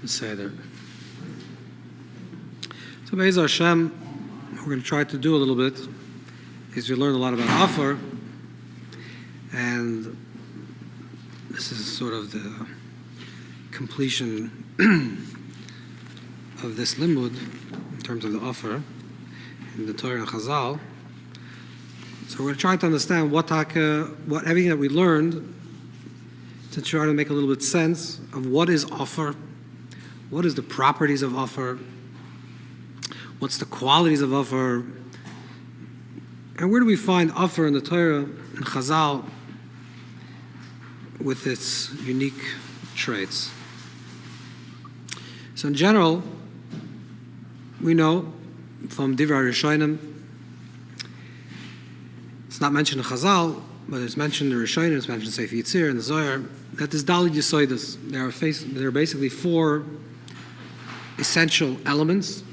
Seder. So Be'ez Hashem, what we're going to try to do a little bit is we learn a lot about Afar, and this is sort of the completion of this limud in terms of the Afar in the Torah and Chazal. So we're going to try to understand what everything that we learned, to try to make a little bit sense of what is Afar, what is the properties of Afar, what's the qualities of Afar, and where do we find Afar in the Torah and Chazal with its unique traits. So in general, we know from Divrei Rishonim, it's not mentioned in Chazal, but it's mentioned in the Rishonim, it's mentioned in Sefer Yitzir and the Zohar, that there's Daled Yesoidos. There are basically four essential elements.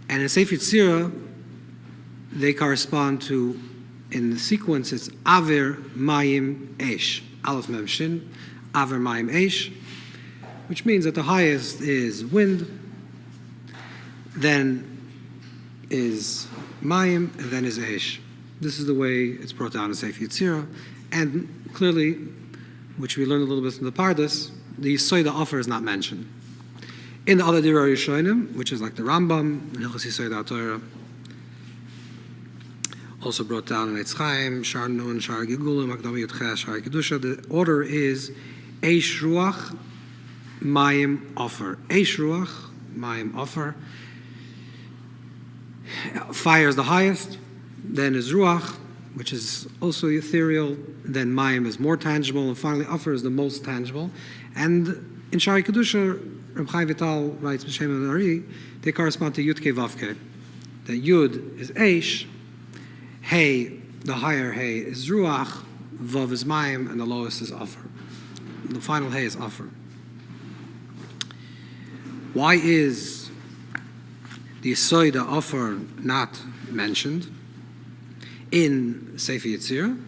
And in Sefer Yitzir, they correspond to, in the sequence, it's Aver, Mayim, Eish. Aleph Mem Shin, Aver, Mayim, Eish, which means that the highest is wind, then is Mayim, and then is Eish. This is the way it's brought down in Sefer Yitzir, and clearly, which we learned a little bit from the Pardes, the Yisoid Afar is not mentioned. In the other Divrei Rishonim, which is like the Rambam, Hilchos Yisoid HaTorah, also brought down in Eitz Chaim, Shar Nun, Shar Gigulim, Akdami Yudches, Shar Kedusha, the order is Eish Ruach, Mayim Afar. Eish Ruach, Mayim Afar. Fire is the highest, then is Ruach, which is also ethereal, then Mayim is more tangible, and finally Afar is the most tangible. And in Shari Kedusha, Reb Chaim Vital writes, B'Shem Ari, they correspond to Yud Ke Vav Ke. The Yud is Eish, Hey, the higher Hey is Ruach, Vav is Mayim, and the lowest is Afar. The final Hey is Afar. Why is the Yisoid Afar not mentioned in Sefer Yitzir?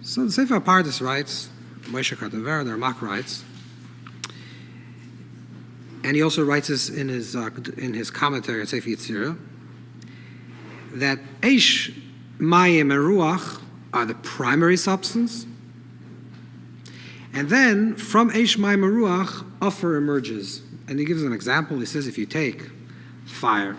So the Sefer Pardes writes, Moshe Kartaver, the Ramak writes, and he also writes this in his commentary on Sefer Yitzir, that Eish, Mayim, and Ruach are the primary substance, and then from Eish, Mayim, and Ruach, Afar emerges. And he gives an example. He says if you take fire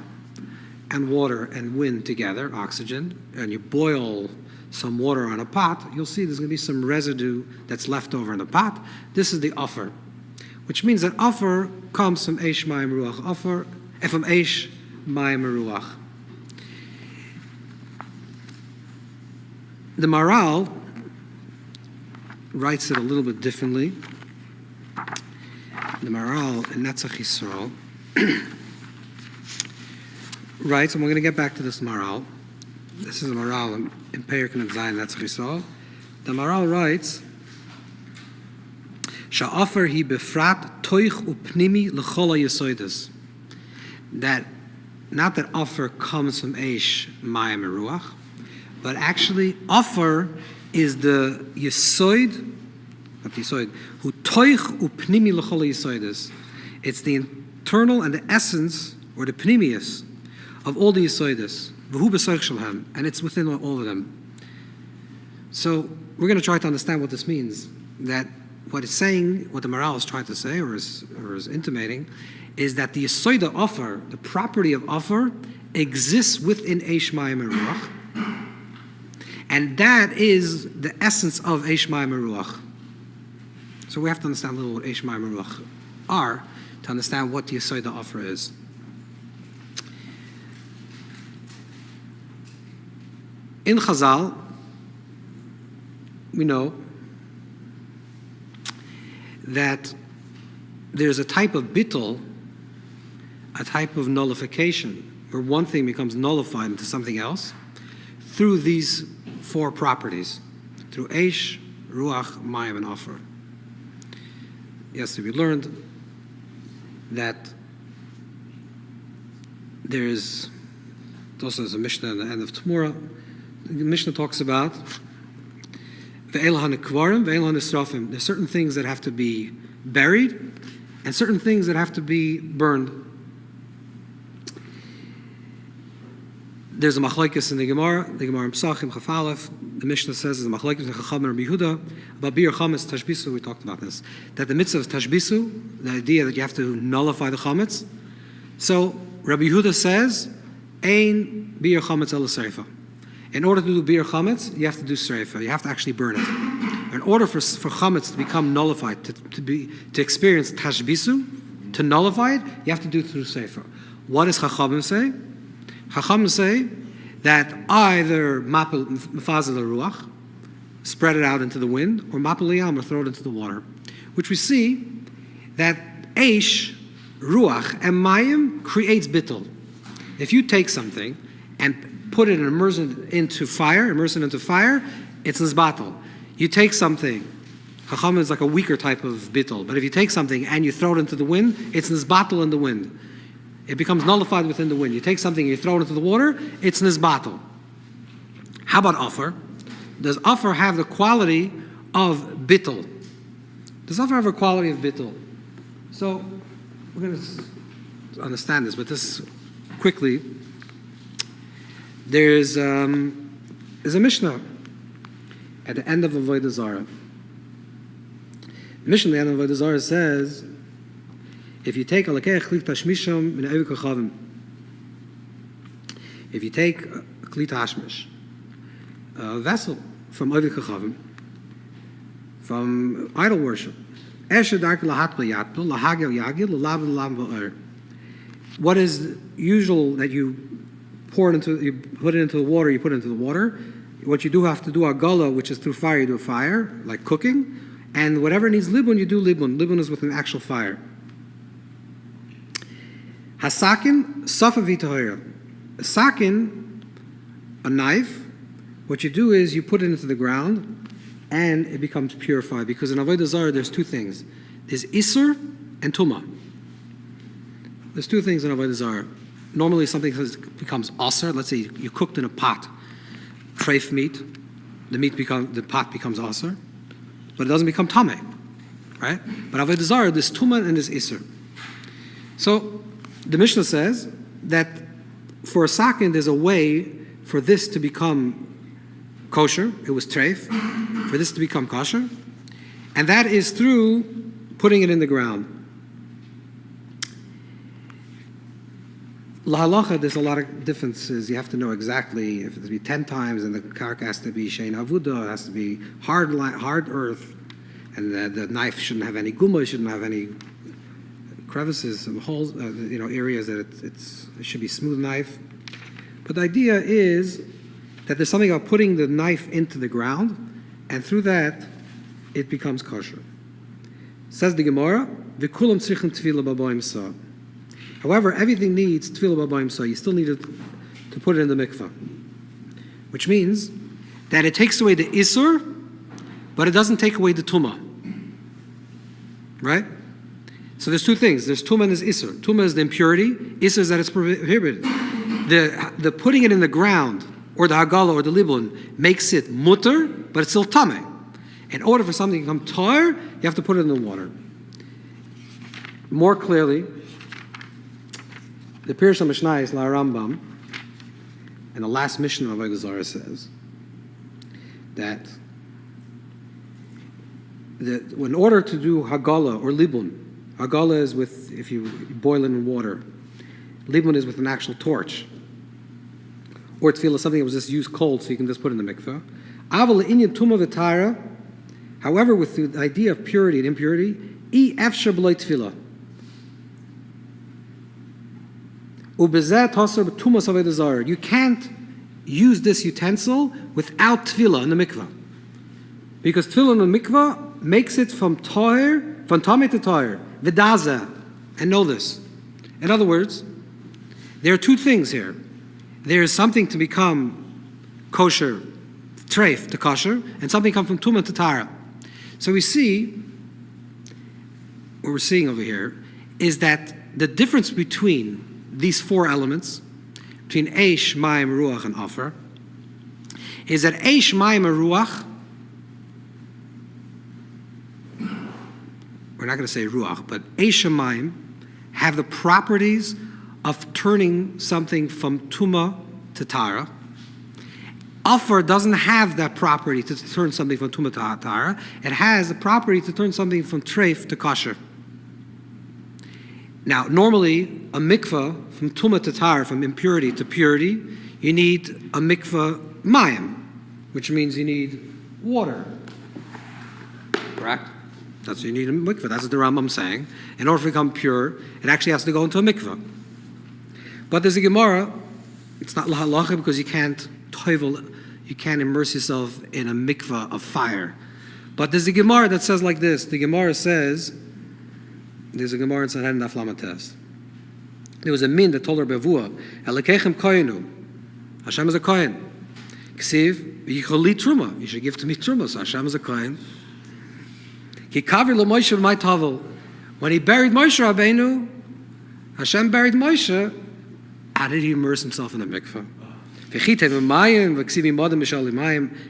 and water and wind together, oxygen, and you boil some water on a pot, you'll see there's going to be some residue that's left over in the pot. This is the Afar, which means that Afar comes from Eish, Mayim, Ruach. Afar, from Eish, Mayim, Ruach. The Maral writes it a little bit differently. The Maral in Netzach Yisrael writes, and we're going to get back to this Maral. This is a Maral in Perik and Zayin Netzach Yisrael. The Maral writes, Sha'afar hi befrat toich upnimi l'chol ha'yesoides. That, not that Afar comes from Eish, Mayim, and Ruach, but actually Afar is the Yesoid, not the Yesoid, who toich upnimi l'chol ha'yesoides. It's the internal and the essence, or the pnimius, of all the Yesoides. V'hu b'soich shalhem, and it's within all of them. So we're going to try to understand what this means. That what it's saying, what the Maral is trying to say, or is intimating, is that the Yesoid of Afar, the property of Afar, exists within Eish, Mayim, and Ruach. And that is the essence of Eish, Mayim, and Ruach. So we have to understand a little what Eish, Mayim, and Ruach are to understand what the Yesoid of Afar is. In Chazal, we know that there's a type of bittul, a type of nullification, where one thing becomes nullified into something else through these four properties, through Eish, Ruach, Mayim, and Afar. Yesterday we learned that there's also a Mishnah at the end of Tmura. The Mishnah talks about there's certain things that have to be buried, and certain things that have to be burned. There's a machlokes in the Gemara in Pesachim Chaf Aleph. The Mishnah says there's a machlokes in Chacham and Rabbi Yehuda about bir chametz tashbisu. We talked about this. That the mitzvah of tashbisu, the idea that you have to nullify the chametz. So Rabbi Yehuda says, ein bir chametz el sreifa. In order to do bir chametz, you have to do sreifa. You have to actually burn it. In order for chametz to become nullified, to experience tashbisu, to nullify it, you have to do it through sreifa. What does Chachamim say? Chachamim say that either mafazel ruach, spread it out into the wind, or mapel yam, or throw it into the water, which we see that eish, ruach, and mayim creates bittul. If you take something and put it and immerse it into fire, it's nizbatel. You take something, Chachamim is like a weaker type of bittul, but if you take something and you throw it into the wind, it's nizbatel in the wind. It becomes nullified within the wind. You take something and you throw it into the water, it's nizbatel. How about Afar? Does Afar have the quality of bittul? Does Afar have a quality of bittul? So, we're going to understand this, but this quickly. There's a Mishnah at the end of Avodah Zarah. The Mishnah at the end of Avodah Zarah says, if you take if you take a kli tashmish, a vessel from Ovid Kachavim, from idol worship, what is usual that you put it into the water. What you do have to do a gala, which is through fire, you do a fire, like cooking, and whatever needs libun, you do libun. Libun is with an actual fire. Hasakin, safavi tahira. A sakin, a knife, what you do is you put it into the ground and it becomes purified. Because in Avodah Zarah there's two things. There's Isur and Tumah. There's two things in Avodah Zarah. Normally something becomes Asr. Let's say you cooked in a pot, treif meat. The pot becomes Asr, but it doesn't become Tameh, right? But Avodah Zarah, there's Tumah and there's Isur. So the Mishnah says that for a sakin, there's a way for this to become kosher. It was treif. For this to become kosher. And that is through putting it in the ground. Lahalacha, there's a lot of differences. You have to know exactly if it has to be 10 times, and the karka has to be shein avuda, it has to be hard earth, and the knife shouldn't have any guma, it shouldn't have any crevices, some holes, areas that it should be smooth knife. But the idea is that there's something about putting the knife into the ground, and through that, it becomes kosher. Says the Gemara, "V'kulam tzrichen tefillah b'bayim sa." However, everything needs tefillah b'bayim sa. You still need to put it in the mikvah, which means that it takes away the isur, but it doesn't take away the tumah. Right? So there's two things. There's tumah and there's isur. Tumah is the impurity. Isur is that it's prohibited. The putting it in the ground, or the hagala, or the libun, makes it mutter, but it's still tameh. In order for something to become tar, you have to put it in the water. More clearly, the Pirush HaMishnah is La Rambam, and the last Mishnah of Avodah Zarah says that in order to do hagala or libun, hagala is with, if you boil it in water, libun is with an actual torch, or tefillah, something that was just used cold, so you can just put it in the mikveh. Aval inyan tumah v'tara. However, with the idea of purity and impurity, efshar b'loi tefillah. Ubezeh tasar b'tumas avodah zarah. You can't use this utensil without tefillah in the mikveh, because tefillah in the mikveh makes it from tameh to tahir, v'daza, and know this. In other words, there are two things here. There is something to become kosher, treif to kosher, and something come from tumah to tara. So we see, what we're seeing over here, is that the difference between these four elements, between eish, mayim, ruach, and afar, is that eish, mayim, and ruach, we're not going to say ruach, but eish mayim have the properties of turning something from tuma to tara. Afar doesn't have that property to turn something from tuma to tara. It has the property to turn something from treif to kosher. Now, normally, a mikvah, from tuma to tara, from impurity to purity, you need a mikvah mayim, which means you need water. Correct? That's what you need a mikvah. That's what the Rambam's saying. In order to become pure, it actually has to go into a mikvah. But there's a Gemara, it's not lahalacha because you can't immerse yourself in a mikvah of fire. But there's a Gemara that says like this. The Gemara says, there's a Gemara in Sanhedrin Daf Lamed Tes. There was a min that told her Bevua, Elekechem koyenu. Hashem is a kohen. Ksiv, yicholi truma. You should give to me truma. So Hashem is a kohen. He covered Moshe my tavel. When he buried Moshe Rabbeinu, Hashem buried Moshe. How did he immerse himself in the mikveh?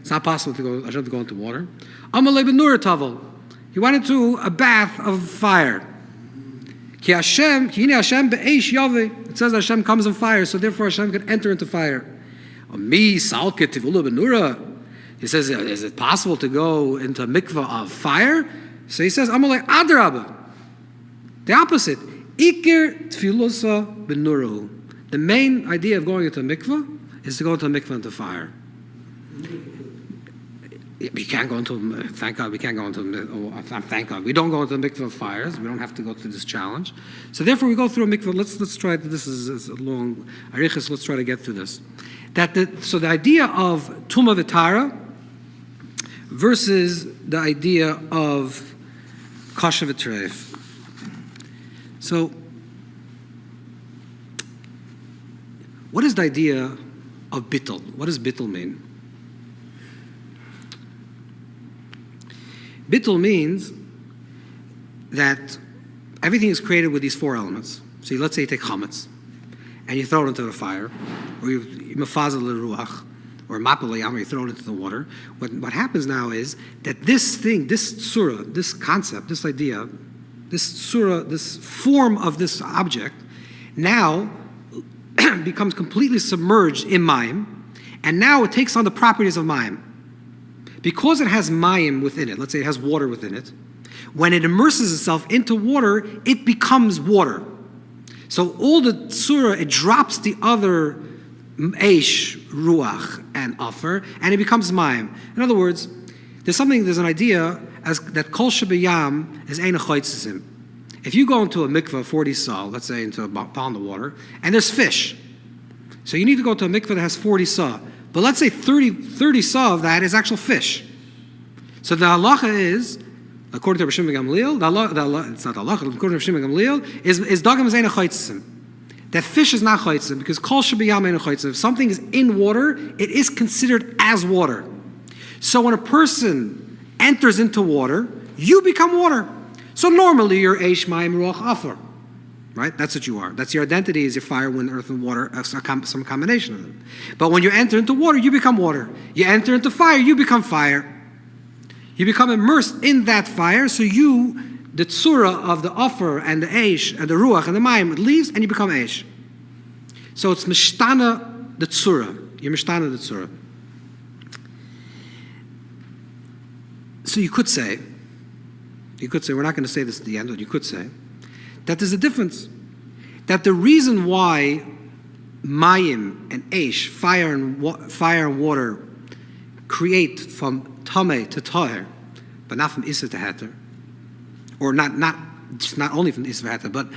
It's not possible to go. Hashem to go into water. He went into a bath of fire. It says Hashem comes in fire, so therefore Hashem could enter into fire. He says, is it possible to go into a mikveh of fire? So he says, Adrabah. The opposite. Iker tfilusa benurahu. The main idea of going into a mikveh is to go into a mikveh into fire. We can't go into, thank God, we can't go into, thank God, we don't go into a mikveh of fires. We don't have to go through this challenge. So therefore we go through a mikveh. Let's try, this is a long arichas, let's try to get through this. So the idea of Tumah V'Tara versus the idea of Kosher V'Treif. So, what is the idea of bittul? What does bittul mean? Bittul means that everything is created with these four elements. So let's say you take chametz and you throw it into the fire, or you mafazal l'ruach, or mapal yam, you throw it into the water. What happens now is that this thing, this surah, this concept, this idea, this surah, this form of this object, now becomes completely submerged in mayim, and now it takes on the properties of mayim. Because it has mayim within it, let's say it has water within it, when it immerses itself into water, it becomes water. So all the surah, it drops the other eish, ruach, and afar, and it becomes mayim. In other words, there's an idea as that kol shebayam is ein chaytzim. If you go into a mikveh 40 saw, let's say into a pond of water, and there's fish, so you need to go to a mikveh that has 40 saw. But let's say 30 saw of that is actual fish. So the halacha is, according to Rav Shimon Gamliel, it's not halacha, according to Rav Shimon Gamliel, is dagam is ein chaytzim. That fish is not chaytzim because kol shebayam ein chaytzim. If something is in water, it is considered as water. So when a person enters into water, you become water. So normally you're eish mayim ruach afar, right? That's what you are. That's your identity, is your fire, wind, earth, and water, some combination of them. But when you enter into water, you become water. You enter into fire, you become fire. You become immersed in that fire, so the tzura of the afar and the eish and the ruach and the mayim, it leaves and you become eish. So it's mishtana the tzura. You're mishtana the tzura. So you could say, we're not going to say this at the end, but you could say that there's a difference. That the reason why mayim and eish, fire and water, create from tameh to taher, but not from issa to heter, or not only from issa to heter, but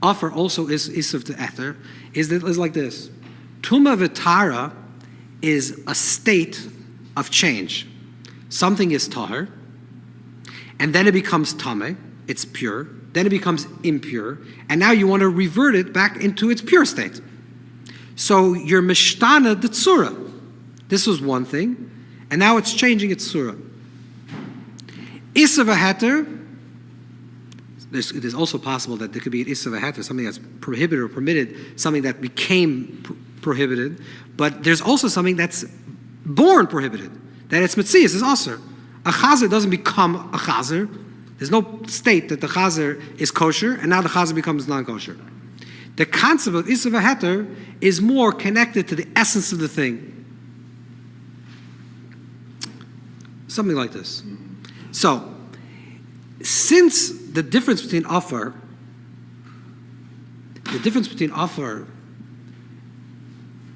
afar also is issa to heter, is like this. Tumah v'tara is a state of change. Something is taher, and then it becomes tameh, it's pure, then it becomes impure, and now you want to revert it back into its pure state. So you're mishtana the tzura. This was one thing, and now it's changing its tzura. Issa v'heter, it is also possible that there could be an issa v'heter, something that's prohibited or permitted, something that became prohibited, but there's also something that's born prohibited, that it's metzias, is aser. A chazer doesn't become a chazer There's no state that the chazer is kosher and now the chazer becomes non-kosher. The concept of Issa v'Heter is more connected to the essence of the thing. Something like this. So, since the difference between Afar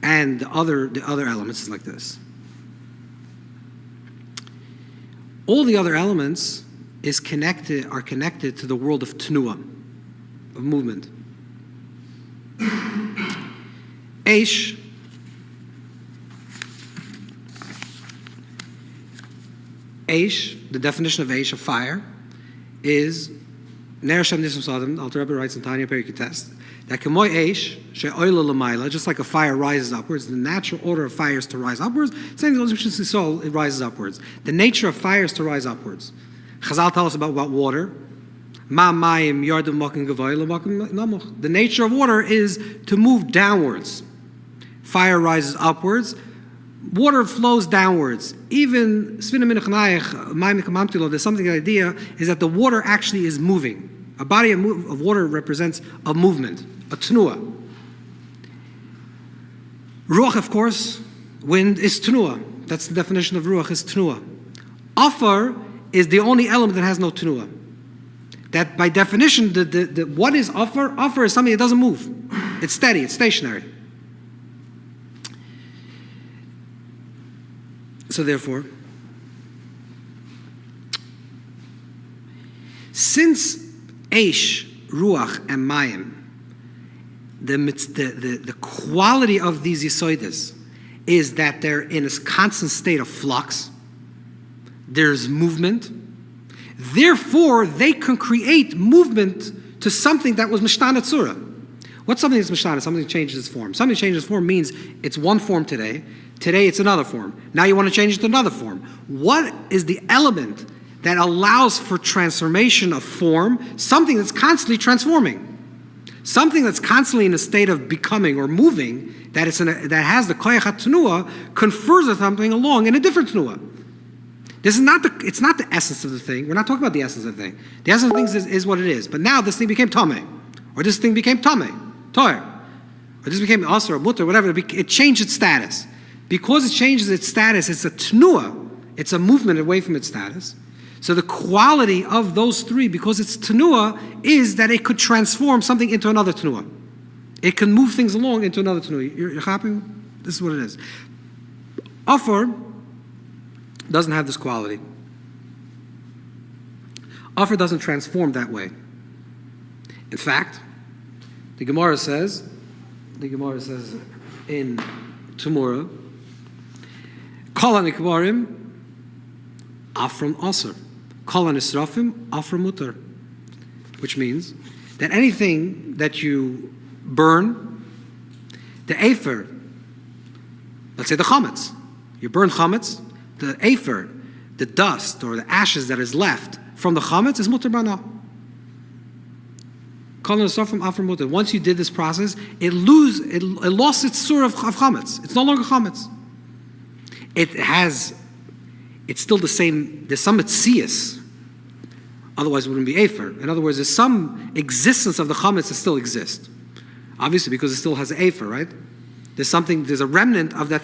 and the other elements is like this. All the other elements are connected to the world of Tnuah, of movement. Eish, the definition of Eish, of fire, is Ner Hashem Nisam Sadam. Alter Rebbe writes in Tanya Perikut Test that Kemoy Eish she'oila l'mayla, just like a fire rises upwards, the natural order of fire is to rise upwards. Same as soul, it rises upwards. The nature of fire is to rise upwards. Chazal tell us about water. Ma mayim yardim makim gavay l'makim namuch. The nature of water is to move downwards. Fire rises upwards. Water flows downwards. Even Svina Minachanayach, Mayim Kamamtilo, there's something, the idea is that the water actually is moving. A body of water represents a movement, a tnuah. Ruach, of course, wind is tnuah. That's the definition of Ruach, is tnuah. Afar is the only element that has no tnuah. That by definition, what is Afar? Afar is something that doesn't move. It's steady, it's stationary. So therefore, since Eish, Ruach, and Mayim, the quality of these Yisoidas is that they're in a constant state of flux, there's movement, therefore they can create movement to something that was Mishtana Tzura. What's something that's Mishtana? Something that changes its form. Something that changes its form means it's one form today it's another form. Now you want to change it to another form. What is the element that allows for transformation of form? Something that's constantly transforming. Something that's constantly in a state of becoming or moving, that has the koyach ha-tnuah, confers something along in a different tnuah. It's not the essence of the thing. We're not talking about the essence of the thing. The essence of things is what it is. But now this thing became tameh, or this thing became tameh, toyer, or this became asur or mutter, whatever. It changed its status. Because it changes its status, it's a tnuah. It's a movement away from its status. So the quality of those three, because it's tnuah, is that it could transform something into another tnuah. It can move things along into another tnuah. You're happy? This is what it is. Afar doesn't have this quality. Afar doesn't transform that way. In fact, the Gemara says in Tumura, Kol hanikbarim afram aser, Kol hanisrafim afram mutar, which means that anything that you burn, the afer, let's say the chametz, you burn chametz, the afer, the dust or the ashes that is left from the chametz is mutar bana. Kol hanisrafim afram mutar. Once you did this process, it lost its sur of chametz. It's no longer chametz. It's still the same, there's some etzias, otherwise it wouldn't be afer. In other words, there's some existence of the chametz that still exists. Obviously, because it still has afer, right? There's a remnant of that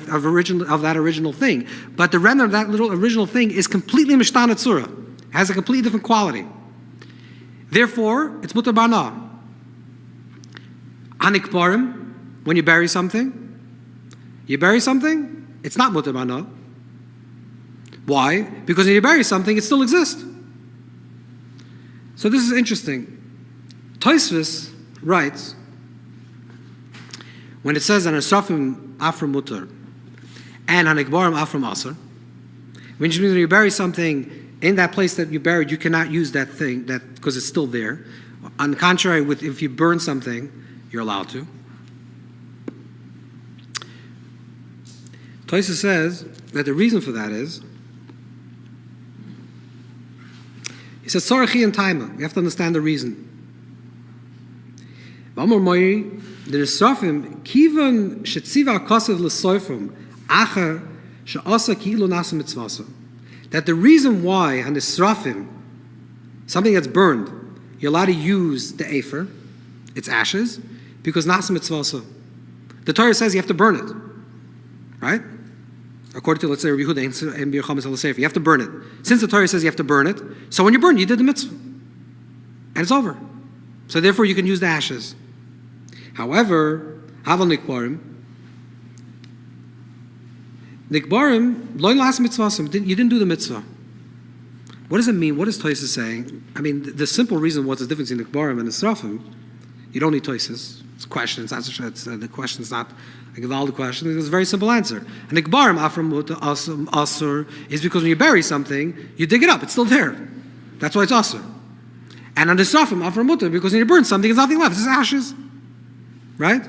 original thing. But the remnant of that little original thing is completely mishtana tzura, has a completely different quality. Therefore, it's mutar bana. Hanikbarim, when you bury something, it's not mutar bana. Why? Because when you bury something, it still exists. So this is interesting. Tosfos writes, when it says an asrafim afram mutar and hanikbarim afram aser, which means when you bury something in that place that you buried, you cannot use that thing because it's still there. On the contrary, if you burn something, you're allowed to. Tosfos says that the reason for that is, he says, Sorachi and Taima. We have to understand the reason. V'amor moiri, the Nesrafim, kivan shetziva kosev l'soifim, achar she'asa ki'ilu nasa mitzvasa. That the reason why Hanesrafim something that's burned, you're allowed to use the afer, its ashes, because nasa mitzvah. The Torah says you have to burn it, right? According to, let's say, Rabbi Yehuda and Bir Chametz al-Sefer, you have to burn it. Since the Torah says you have to burn it, so when you burn, you did the mitzvah. And it's over. So therefore, you can use the ashes. However, Haval Nikbarim, loy las mitzvah, you didn't do the mitzvah. What does it mean? What is Tosis saying? I mean, the simple reason what's the difference in Nikbarim and the Srafim, you don't need Tosis. It's a question. The question is not a Gevaldi question. It's a very simple answer. And Nikbarim, Afram Asur, is because when you bury something, you dig it up. It's still there. That's why it's Asur. And on the Srafim, Afram Mutter, because when you burn something, there's nothing left. It's just ashes. Right?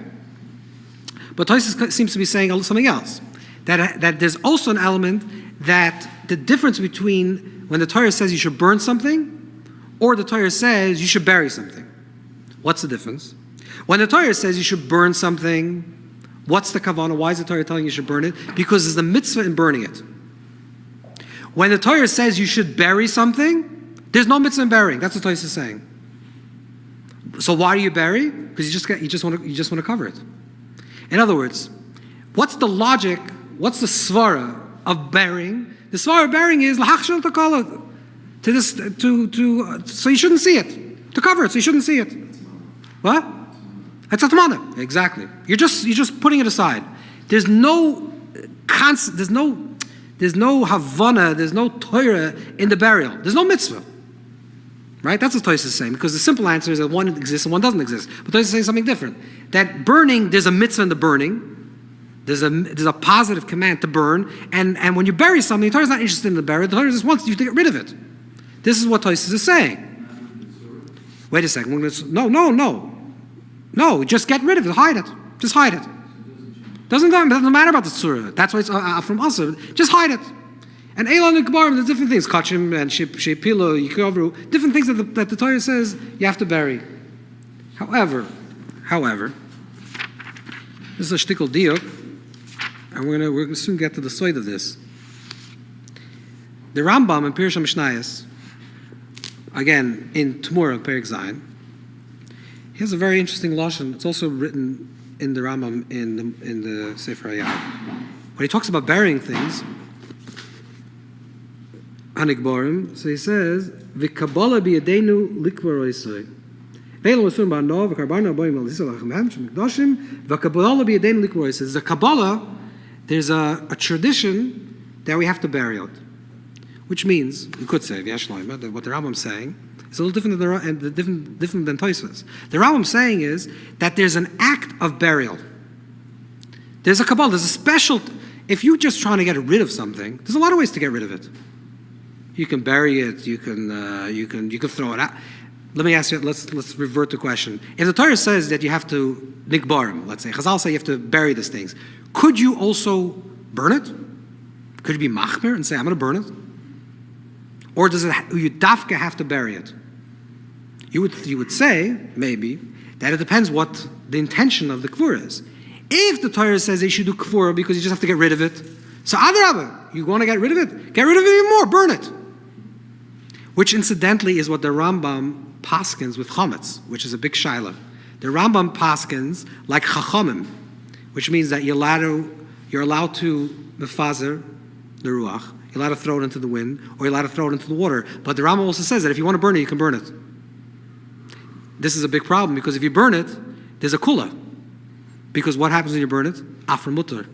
But Tosis seems to be saying something else. That there's also an element that the difference between when the Torah says you should burn something or the Torah says you should bury something. What's the difference? When the Torah says you should burn something, what's the kavanah? Why is the Torah telling you should burn it? Because there's the mitzvah in burning it. When the Torah says you should bury something, there's no mitzvah in burying. That's what Torah is saying. So why do you bury? Because you just want to cover it. In other words, what's the logic? What's the svara of burying? The svara of burying is lahachshel takala, so you shouldn't see it, to cover it, so you shouldn't see it. What? That's atmana. Exactly. You're just putting it aside. There's no there's no havana, there's no Torah in the burial. There's no mitzvah. Right? That's what Tosis is saying, because the simple answer is that one exists and one doesn't exist. But Tosis is saying something different. That burning, there's a mitzvah in the burning. There's a positive command to burn, and when you bury something, the Torah is not interested in the burial. The Torah just wants you to get rid of it. This is what Tosis is saying. Wait a second. No. Just get rid of it. Hide it. Just hide it. Doesn't matter about the tzura. That's why it's from us. Just hide it. And Elul and Kebarim, there's different things. Kachim and Shepilo, Yikavru, different things that the Torah says you have to bury. However, this is a shtickle diuk. And we're going to soon get to the side of this. The Rambam in Pirush HaMishnayos, again in Tmura Perek Zayin, he has a very interesting lashon. It's also written in the Rambam in the Sefer Hayah. When he talks about burying things, Hanikbarim, so he says, "V'kabala biyadenu likvar oisoi." There's a Kabbalah, there's a tradition that we have to bury it. Which means, you could say, that what the Rambam's saying is a little different than Tosfos. The Rambam's saying is that there's an act of burial. There's a Kabbalah, there's a special, if you're just trying to get rid of something, there's a lot of ways to get rid of it. You can bury it, you can throw it out. Let me ask you, let's revert the question. If the Torah says that you have to nikbarim, let's say, Chazal say you have to bury these things, could you also burn it? Could you be machmer and say, I'm going to burn it? Or does you dafka have to bury it? You would say, maybe, that it depends what the intention of the kvura is. If the Torah says they should do kvura because you just have to get rid of it, so adrabah, you want to get rid of it? Get rid of it even more, burn it. Which incidentally is what the Rambam paskins with chametz, which is a big shaila. The Rambam paskins like chachamim, which means that you're allowed to mefazer the ruach, you're allowed to throw it into the wind, or you're allowed to throw it into the water. But the Rambam also says that if you want to burn it, you can burn it. This is a big problem, because if you burn it, there's a kula. Because what happens when you burn it? Afar mutter.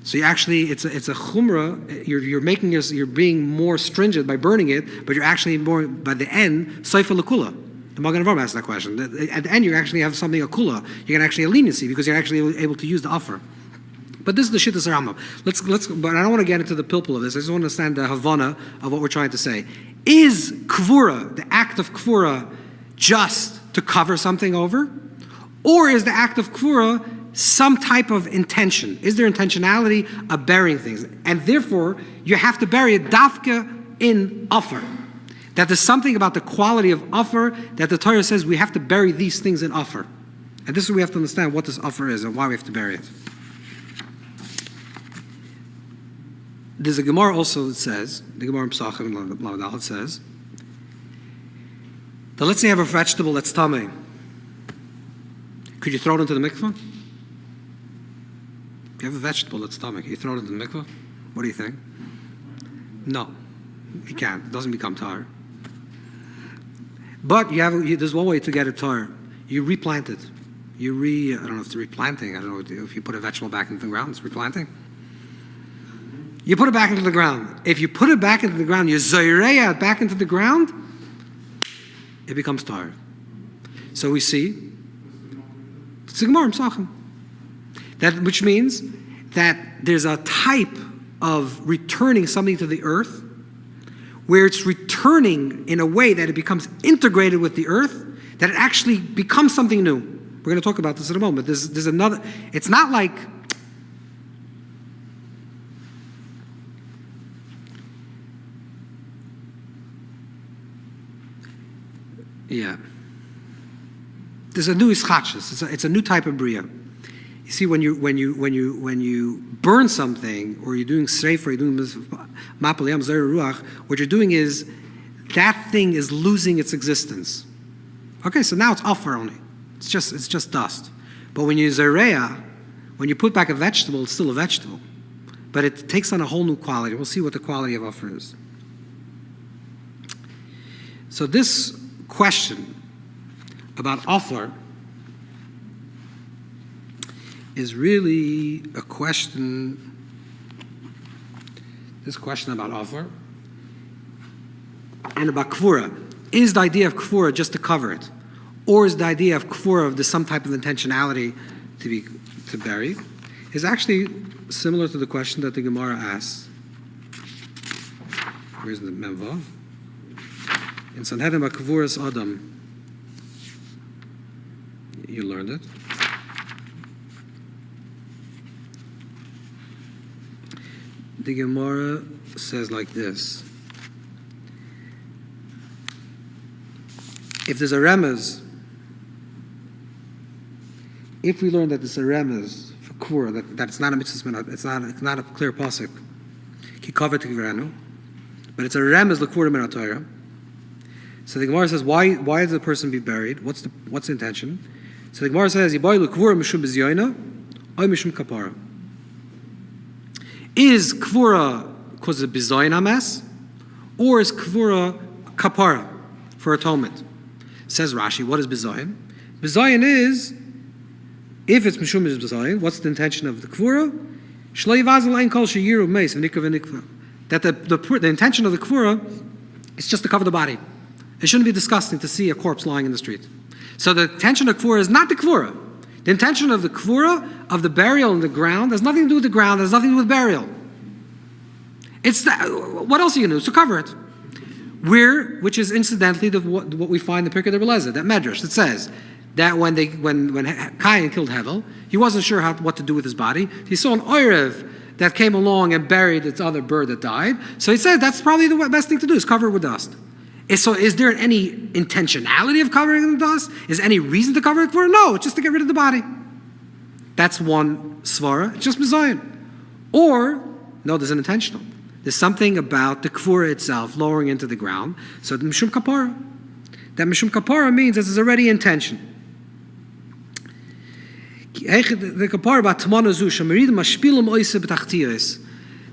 So you actually, it's a chumrah. You're being more stringent by burning it, but you're actually more, by the end, seifa lekula. The Magen Avraham asked that question. At the end, you actually have something, a kula. You can actually have leniency because you're actually able to use the offer. But this is the shittas Rambam. But I don't want to get into the pilpul of this. I just want to understand the havana of what we're trying to say. Is kvura, the act of kvura, just to cover something over? Or is the act of kvura some type of intention? Is there intentionality of burying things? And therefore, you have to bury it dafka in offer. That there's something about the quality of offer that the Torah says we have to bury these things in offer. And this is where we have to understand what this offer is and why we have to bury it. There's a Gemara also that says, the Gemara in Pesachim, it says, Now let's say you have a vegetable that's tamei. Could you throw it into the mikveh? If you have a vegetable that's tamei, can you throw it into the mikveh? What do you think? No, you can't. It doesn't become tar. But there's one way to get it tar. You replant it. I don't know if it's replanting. I don't know if you put a vegetable back into the ground, it's replanting. You put it back into the ground. If you put it back into the ground, you zoireya it back into the ground, it becomes tar. So we see, it's a Gemara in Pesachim. Which means that there's a type of returning something to the earth where it's returning in a way that it becomes integrated with the earth, that it actually becomes something new. We're going to talk about this in a moment. There's another, it's not like, yeah. There's a new ischachus. It's a new type of bria. You see, when you burn something, or you're doing sreif, or you're doing mapal yam zera ruach, what you're doing is that thing is losing its existence. Okay, so now it's afar only. It's just dust. But when you zereya, when you put back a vegetable, it's still a vegetable, but it takes on a whole new quality. We'll see what the quality of afar is. So this question about afar is really a question. This question about afar and about kvura, is the idea of kvura just to cover it, or is the idea of kvura of some type of intentionality to bury, is actually similar to the question that the Gemara asks. Where's the Memvav? In Sanhedrin Kvuras Adam, you learned it. The Gemara says like this: if there's a remez, if we learn that there's a remez for kvura, that it's not a mitzvah, it's not a clear pasuk, ki kavet kivranu, but it's a remez l'kvura min haTorah. So the Gemara says, why does the person be buried? What's the intention? So the Gemara says, yiboy l'kvura mishum b'zyoina, oy mishum kapara. Is kvura because of bizayin hames, or is kvura kapara for atonement? Says Rashi, what is bizayin? Bizayin is, if it's mishum bizayin, what's the intention of the kvura? Shlo yivazal ein kol sheyiru meis v'nikra v'nikra. That the intention of the kvura is just to cover the body. It shouldn't be disgusting to see a corpse lying in the street. So the intention of kvura is not the kvura. The intention of the kvura, of the burial in the ground, has nothing to do with the ground, has nothing to do with burial. It's what else are you going to do? So cover it. Which is incidentally what we find in the Pirkei de Beleza, that medrash that says that when Cain killed Hevel, he wasn't sure what to do with his body. He saw an oirev that came along and buried its other bird that died. So he said that's probably the best thing to do is cover it with dust. So is there any intentionality of covering it with dust? Is any reason to cover it for it? No, it's just to get rid of the body. That's one svara. It's just bizayin. Or, no, there's an intentional. There's something about the kvura itself lowering into the ground. So the mishum kapara. That mishum kapara means that there's already intention. The kapara about tamanazu shemeridim mashpilim oise b'tachtiyos.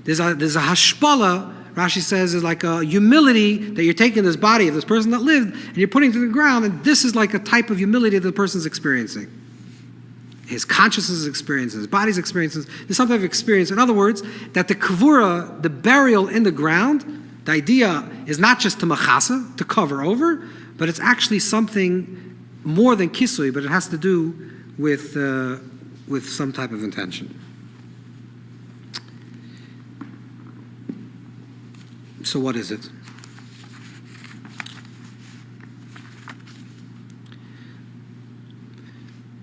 There's a hashpala. Rashi says is like a humility that you're taking this body of this person that lived and you're putting to the ground, and this is like a type of humility that the person's experiencing. His consciousness is experiencing, his body's experiencing, there's some type of experience. In other words, that the kavura, the burial in the ground, the idea is not just to machasa, to cover over, but it's actually something more than kisui, but it has to do with some type of intention. So what is it?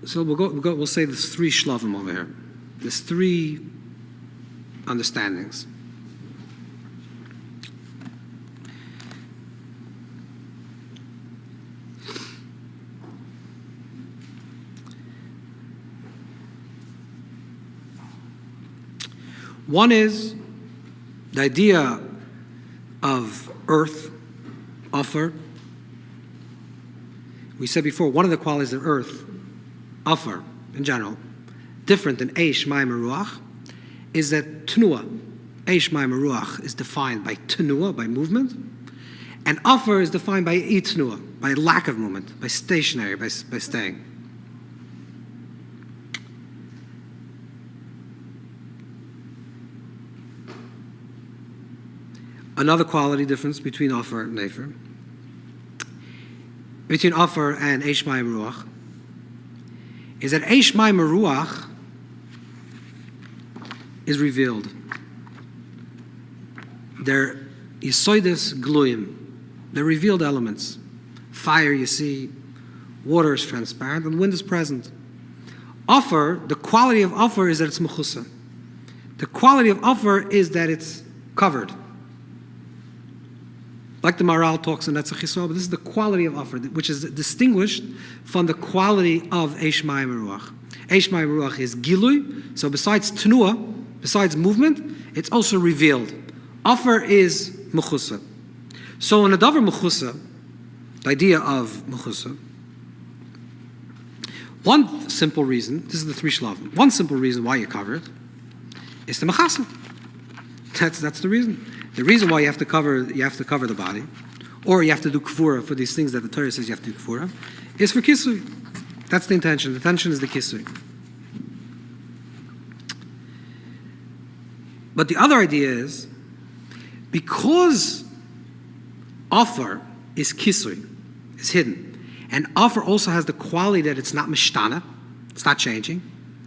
So we'll say there's three shlavim over here. There's three understandings. One is the idea of earth, offer, we said before, one of the qualities of earth, Afar, in general, different than Eish, Mayim, and Ruach, is that Tnua, Eish, Mayim, and Ruach, is defined by Tnua, by movement, and Afar is defined by Itnua, by lack of movement, by stationary, by staying. Another quality difference between Afar and Nefer, between Afar and Eish, Mayim, Ruach, is that Eish, Mayim, Ruach is revealed. They're Yisoidus Gluyim. They're revealed elements. Fire you see, water is transparent, and wind is present. Afar, the quality of Afar is that it's mechusa. The quality of Afar is that it's covered. Like the Maral talks in Netzach Yisrael, but this is the quality of Afar, which is distinguished from the quality of Eish, Mayim, and Ruach. Eish, Mayim, and Ruach is Gilui, so besides Tenua, besides movement, it's also revealed. Afar is mechusa. So in a davar mechusa, the idea of mechusa, one simple reason, this is the three shlavim, one simple reason why you cover it is the mechasa. That's the reason. The reason why you have to cover the body, or you have to do kfura for these things that the Torah says you have to do kfura, is for kisui. That's the intention. The intention is the kisui. But the other idea is, because Afar is kisui, is hidden, and Afar also has the quality that it's not mishtana, it's not changing,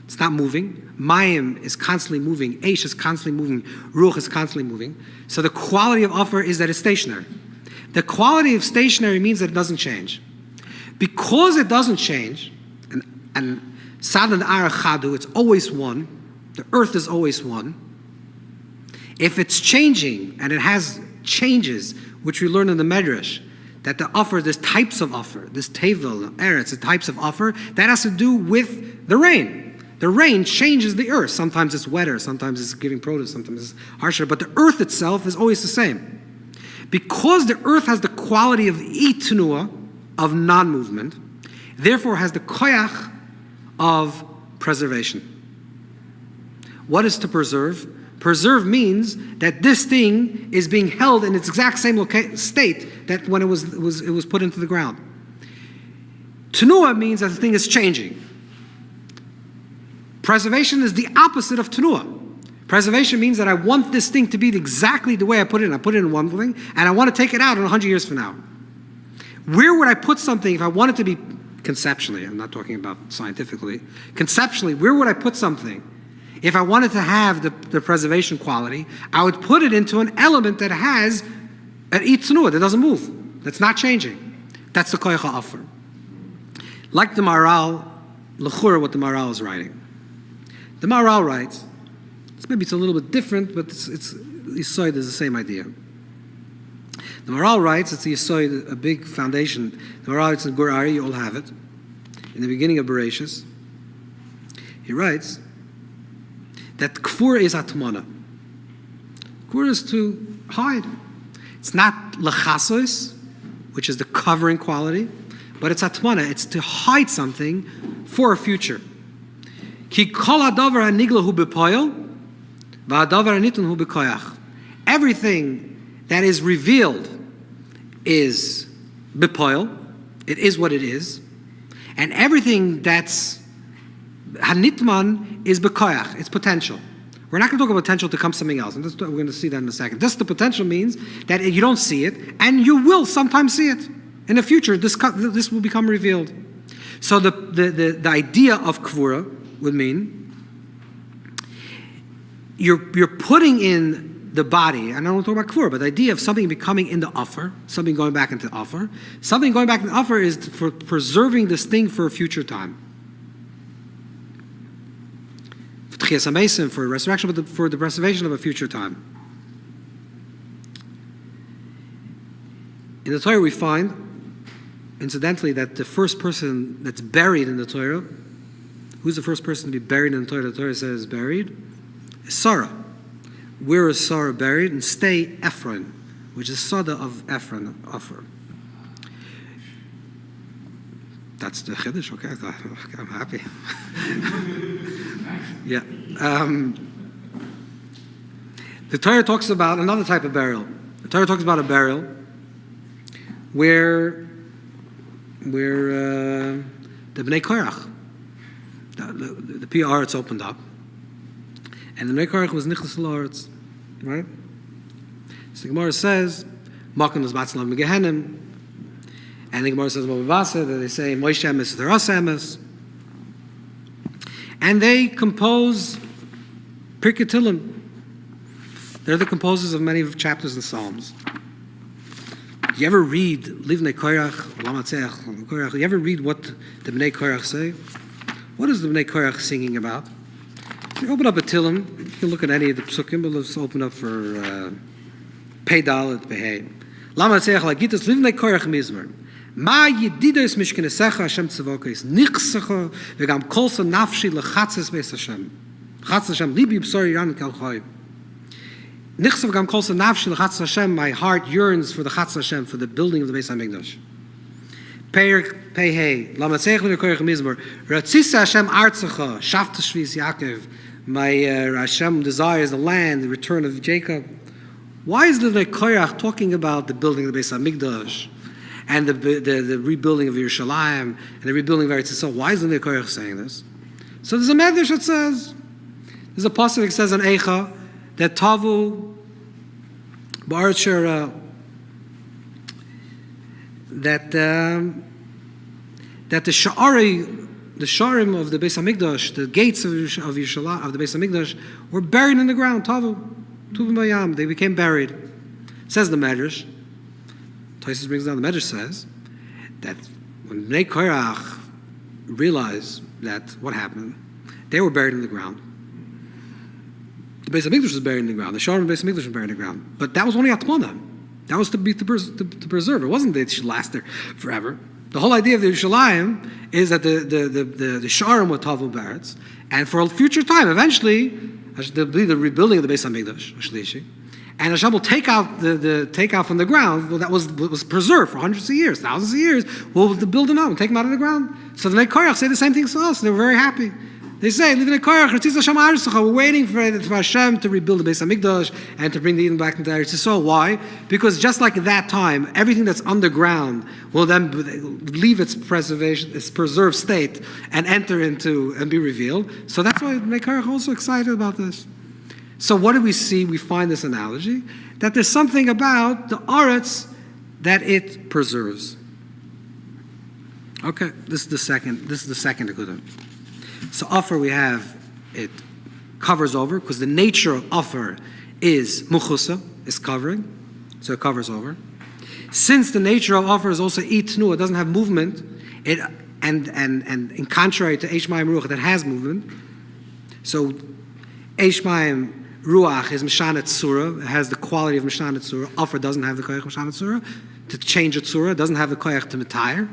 it's not moving. Mayim is constantly moving, Eish is constantly moving, Ruach is constantly moving. So the quality of Afar is that it's stationary. The quality of stationary means that it doesn't change. Because it doesn't change, and Sadan Ara Chadu, it's always one, the earth is always one. If it's changing, and it has changes, which we learn in the Medrash, that the Afar, there's types of Afar, this Tevel, Eretz, the types of Afar, that has to do with the rain. The rain changes the earth. Sometimes it's wetter, sometimes it's giving produce, sometimes it's harsher, but the earth itself is always the same. Because the earth has the quality of itnua, of non-movement, therefore has the koyach of preservation. What is to preserve? Preserve means that this thing is being held in its exact same state that when it was put into the ground. Tenua means that the thing is changing. Preservation is the opposite of tenua. Preservation means that I want this thing to be exactly the way I put it in. I put it in one thing, and I want to take it out in 100 years from now. Where would I put something if I want it to be conceptually? I'm not talking about scientifically. Conceptually, where would I put something? If I wanted to have the preservation quality, I would put it into an element that has an itznua, that doesn't move, that's not changing. That's the koyach ha'afar. Like the Maral, l'chura, what the Maral is writing. The Maral writes, it's a little bit different, but it's Yisoid is the same idea. The Maral writes, it's the Yisoid, a big foundation. The Maral writes in Gur Ari, you all have it. In the beginning of Bereshis, he writes that kfur is atmana. Kfur is to hide. It's not lechasos, which is the covering quality, but it's atmana. It's to hide something for a future. Ki kol hadavar hanigla hu b'poyel, v'hadavar hanitun hu b'koyach. Everything that is revealed is b'poyel. It is what it is. And everything that's hanitman is b'koyach. It's potential. We're not going to talk about potential to come something else. And we're going to see that in a second. This, the potential means that you don't see it, and you will sometimes see it. In the future, this will become revealed. So the idea of kvura would mean you're putting in the body, and I don't want to talk about kvura, but the idea of something becoming in the offer, something going back into offer. Something going back into offer is for preserving this thing for a future time. For resurrection, but for the preservation of a future time. In the Torah we find, incidentally, that the first person that's buried in the Torah, who's the first person to be buried in the Torah says is buried, is Sarah. Where is Sarah buried? In Stay Ephron, which is Sada of Ephron, Offer. That's the Chiddush, okay, I'm happy. Yeah. The Torah talks about another type of burial. The Torah talks about a burial where the Bnei Korach, the PR, it's opened up, and the Bnei Korach was Nichlas La'aretz, right? So the Gemara says, Makom is Batzlam Gehenim, and the Gemara says, that they say, Moshe Emes, Theras Emes, and they compose Pirkei Tehillim. They're the composers of many chapters in Psalms. You ever read Livnei Korach, Lamatzeach, Korach? You ever read what the Bnei Korach say? What is the Bnei Korach singing about? You open up a Tehillim, you can look at any of the psukim, but let's open up for Pei Dalet Behei. Lamatzeach Lagitas Livnei Korach Mizmer. Ma yedidos mishkenesecha Hashem tzavokos nichsecha v'gam kolsa nafshi lechatzes beis Hashem. Chatzes Hashem libi b'sori ran kal choy. Nichsecha v'gam kolsa nafshi lechatzes Hashem. My heart yearns for the Chatzes Hashem, for the building of the Beis Hamikdash. Pei hey lamatzeich v'nekorech mizmor ratzisa Hashem artzecha shafta shvis Yaakov. My Hashem desires the land, the return of Jacob. Why is the Korach talking about the building of the Beis Hamikdash and the rebuilding of Yerushalayim and the rebuilding of Eretz Yisrael? Why is the Korach saying this? So there's a medrash that says, there's a pasuk that says in Eicha that Tavu Ba'aretz Shera, that the Sha'arim of the Beis Hamikdash, the gates of Yerushalayim, of the Beis Hamikdash, were buried in the ground. Tavu Tuvim Bayam, they became buried. Says the medrash. Tosfos brings down the medrash says that when Bnei Korach realized that what happened, they were buried in the ground. The Beis Hamikdash was buried in the ground. The Sha'arim of the Beis Hamikdash was buried in the ground. But that was only Atmana. That was to preserve. It wasn't that it should last there forever. The whole idea of the Yerushalayim is that the Sha'arim were Tavu Baretz, and for a future time, eventually, there'll be the rebuilding of the Beis Hamikdash, Shlishi, and Hashem will take out from the ground that was preserved for hundreds of years, thousands of years. We'll build them out and take them out of the ground. So the Bnei Korach say the same thing to us. They were very happy. They say, we're waiting for Hashem to rebuild the Beis Hamikdash and to bring the Eden back into Eretz Yisrael. Why? Because just like at that time, everything that's underground will then leave its preservation, its preserved state, and enter into and be revealed. So that's why Bnei Korach also excited about this. So what do we see? We find this analogy that there's something about the Aretz that it preserves. Okay, this is the second Nekudah. So Afar we have, it covers over, because the nature of Afar is Muchusa, is covering, so it covers over. Since the nature of Afar is also Itnu, it doesn't have movement, and in contrary to Eish Mayim Ruach that has movement, so Eish Mayim Ruach is Mishanet Tzura, it has the quality of Mishanet Tzura. Afar doesn't have the koyach Mishanet Tzura to change a Tzura, it doesn't have the koyach to Matayr.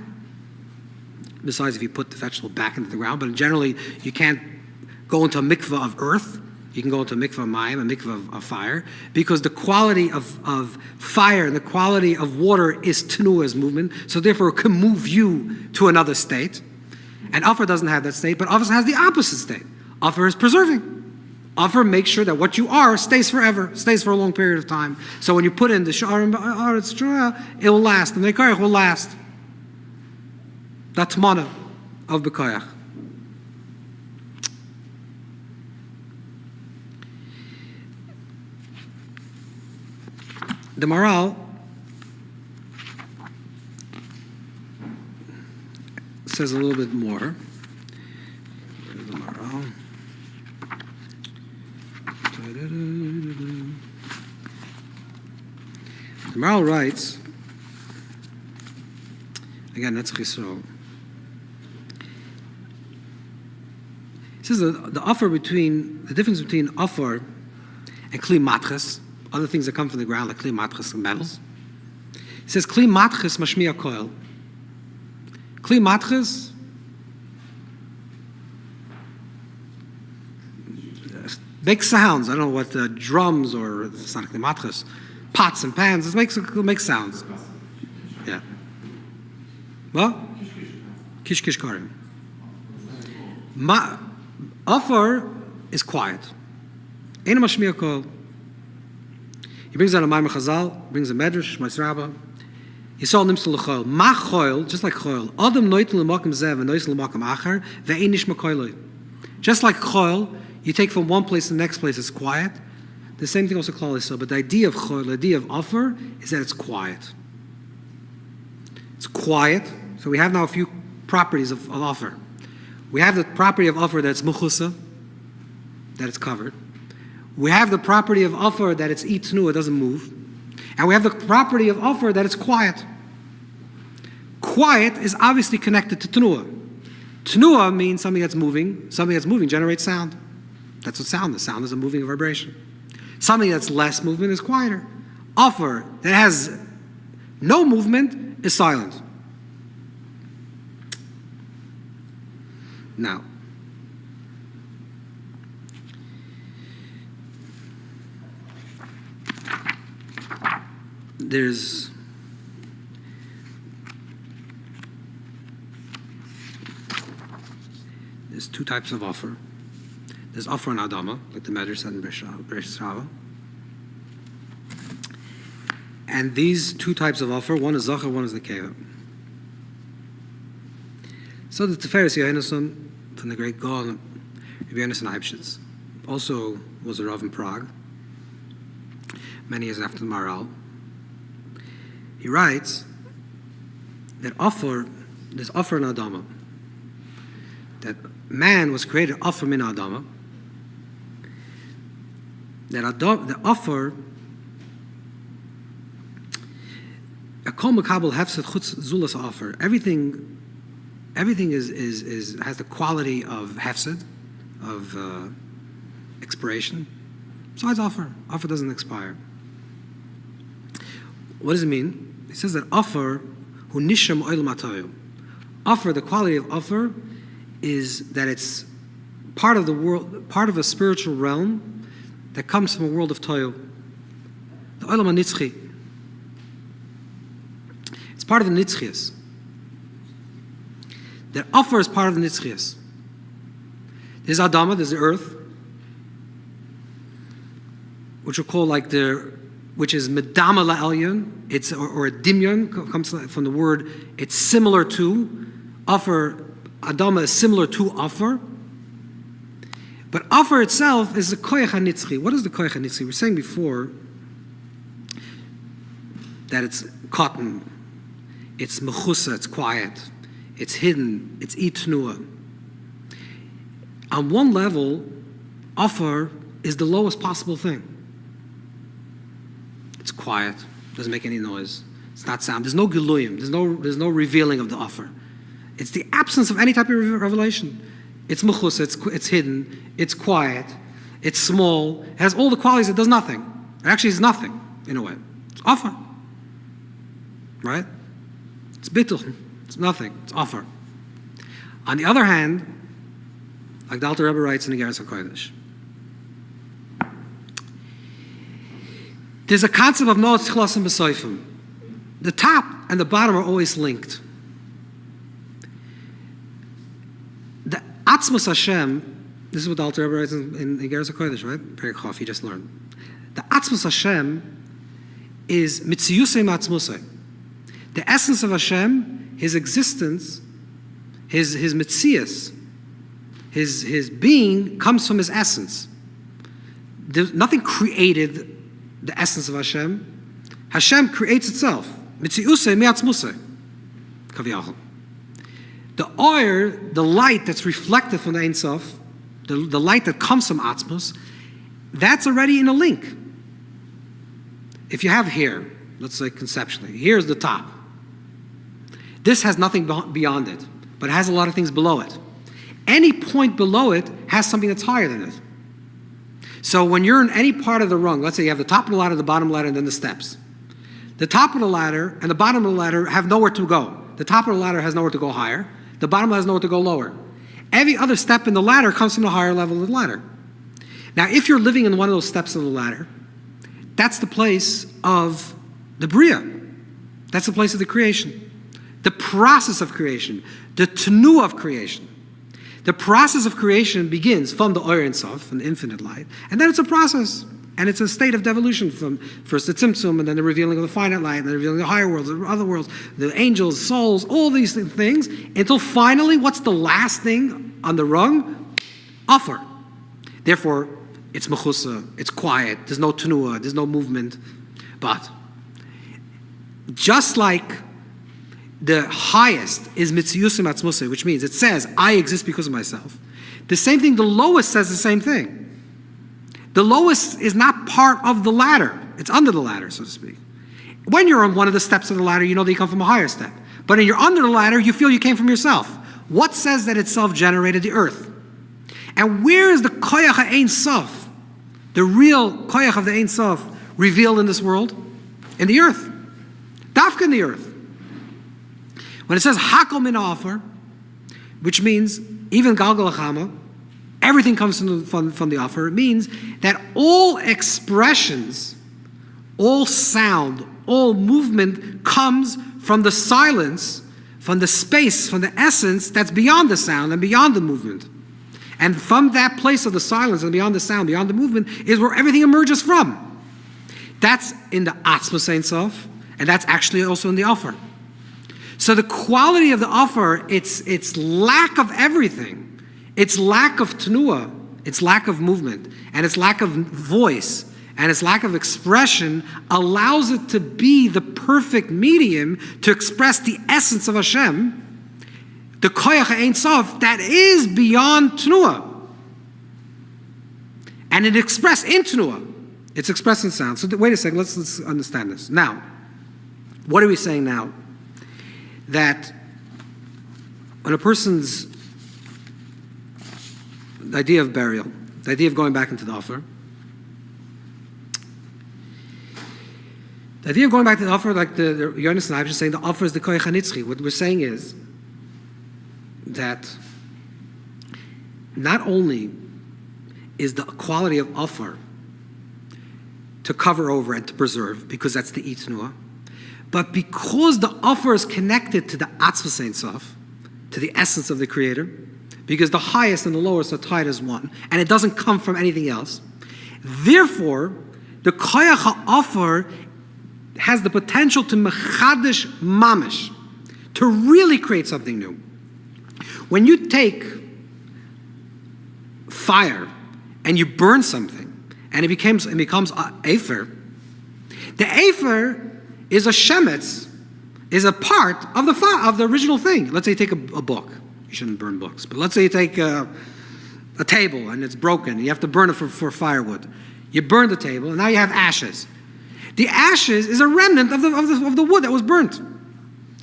Besides, if you put the vegetable back into the ground, but generally you can't go into a mikvah of earth. You can go into a mikvah of mayim, a mikvah of fire, because the quality of fire and the quality of water is tenua's movement. So therefore, it can move you to another state. And Afar doesn't have that state, but Afar has the opposite state. Afar is preserving. Afar makes sure that what you are stays forever, stays for a long period of time. So when you put in the Sha'arim Ba'aretz, it will last. The Nekarach will last. That's mana of B'koyach. The Maral says a little bit more. Where's the Maral? The Maral writes, again, that's Chisro. He says the difference between Afar and Kli Matches, other things that come from the ground like Kli Matches and metals. He says Kli Matches Mashmiya Koel. Kli Matches makes sounds. I don't know what drums or it's not Kli Matches, pots and pans. It makes sounds. Yeah. What? Kish kish karim. Afar is quiet. Ein mashmiya kol. He brings out a Maimar Chazal, brings a Medrash, Shmais Rabbah. Yisrael nimsel l'choil. Ma choil, just like choil. Adam noitel l'makom zev and noitel l'makom achar, ve'ein nishma koiloi. Just like choil, you take from one place to the next place, it's quiet. The same thing also Klal Yisrael, but the idea of choil, the idea of offer, is that it's quiet. It's quiet. So we have now a few properties of offer. We have the property of offer that it's mechusa, that it's covered. We have the property of offer that it's itnu, it doesn't move. And we have the property of offer that it's quiet. Quiet is obviously connected to tenuah. Tenuah means something that's moving. Something that's moving generates sound. That's what sound is. Sound is a moving vibration. Something that's less movement is quieter. Offer that has no movement is silent. Now, there's two types of offer. There's offer and adama, like the Medrash said in Bereshit Rabbah. And these two types of offer, one is zachar, one is the keva. So the Tiferes Yohaneson from the great Gaon, Rabbi Yonason Eibshitz, also was a Rav in Prague, many years after the Maharal. He writes that there's offer in Adama, that man was created offer min Adama, that the offer, a kol makabel hefset chutz zulas offer, everything has the quality of hefset, of expiration. Besides offer doesn't expire. What does it mean? He says that offer, hu nisham oil matayu. Offer, the quality of offer is that it's part of the world, part of a spiritual realm that comes from a world of toil. The olam hanitzchi. It's part of the nitzchias. That offer is part of the nitzchias. There's Adama, there's the earth, which are called which is medama la'elyon. It's or a dimyon comes from the word. It's similar to offer. Adama is similar to offer, but offer itself is the koyach hanitzchi. What is the koyach hanitzchi? We were saying before that it's cotton, it's mechusa, it's quiet, it's hidden, it's itnua. On one level, offer is the lowest possible thing. It's quiet, doesn't make any noise, it's not sound. There's no giluyim, there's no revealing of the offer. It's the absence of any type of revelation. It's mechusa, it's hidden, it's quiet, it's small, it has all the qualities, it does nothing. It actually is nothing, in a way. It's offer. Right? It's bittul, it's nothing, it's offer. On the other hand, like the Alter Rebbe writes in the Igeres HaKodesh, there's a concept of no tchilas and besoifim. The top and the bottom are always linked. The Atzmus Hashem, this is what the Alter Rebbe writes in the Igeres HaKodesh, right? Perek Chof, he just learned. The Atzmus Hashem is mitziyusei matzmusei. The essence of Hashem, His existence, His mitzias, His being comes from His essence. There's nothing created the essence of Hashem. Hashem creates itself. Mitziusei miatzmusei. Kaviyachol. The oil, the light that's reflected from the Ein Sof, the light that comes from Atzmus, that's already in a link. If you have here, let's say conceptually, here's the top. This has nothing beyond it, but it has a lot of things below it. Any point below it has something that's higher than it. So when you're in any part of the rung, let's say you have the top of the ladder, the bottom of the ladder, and then the steps. The top of the ladder and the bottom of the ladder have nowhere to go. The top of the ladder has nowhere to go higher. The bottom has nowhere to go lower. Every other step in the ladder comes from the higher level of the ladder. Now, if you're living in one of those steps of the ladder, that's the place of the Bria. That's the place of the creation. the process of creation, the tenu of creation. The process of creation begins from the Or Ein Sof, from the infinite light, and then it's a process, and it's a state of devolution from first the Tzimtzum, and then the revealing of the finite light, and then the revealing of the higher worlds, the other worlds, the angels, souls, all these things, until finally, what's the last thing on the rung? Afar. Therefore, it's mechusa, it's quiet, there's no tenua, there's no movement. But just like the highest is mitziyusim atzmusay, which means it says, I exist because of myself. The same thing, the lowest says the same thing. The lowest is not part of the ladder. It's under the ladder, so to speak. When you're on one of the steps of the ladder, you know that you come from a higher step. But when you're under the ladder, you feel you came from yourself. What says that itself generated the earth? And where is the koyach ha'ein sof, the real koyach of the Ein Sof, revealed in this world? In the earth. Dafka in the earth. When it says Hakol min Afar, which means even Galgal Chama, everything comes from the Afar, it means that all expressions, all sound, all movement comes from the silence, from the space, from the essence that's beyond the sound and beyond the movement. And from that place of the silence and beyond the sound, beyond the movement, is where everything emerges from. That's in the Atzmos Ein Sof, and that's actually also in the Afar. So the quality of the Afar, its lack of everything, its lack of tenua, its lack of movement, and its lack of voice, and its lack of expression allows it to be the perfect medium to express the essence of Hashem, the koyach Ein Sof, that is beyond tenua. And it expressed in tenua. It's expressed in sound. So wait a second, let's understand this. Now, what are we saying now? That when a person's the idea of burial, the idea of going back into the Afar, the idea of going back to the Afar, like the Yonis and I were just saying, the Afar is the koyach hanitzchi. What we're saying is that not only is the quality of Afar to cover over and to preserve, because that's the itnua, but because the Afar is connected to the Atzvus Ein Sof, to the essence of the Creator, because the highest and the lowest are tied as one, and it doesn't come from anything else. Therefore, the Koyach HaAfar has the potential to mechadish mamish, to really create something new. When you take fire and you burn something, and it becomes afer, the afer is a shemetz, is a part of the original thing. Let's say you take a book. You shouldn't burn books, but let's say you take a table and it's broken. And you have to burn it for firewood. You burn the table, and now you have ashes. The ashes is a remnant of the wood that was burnt.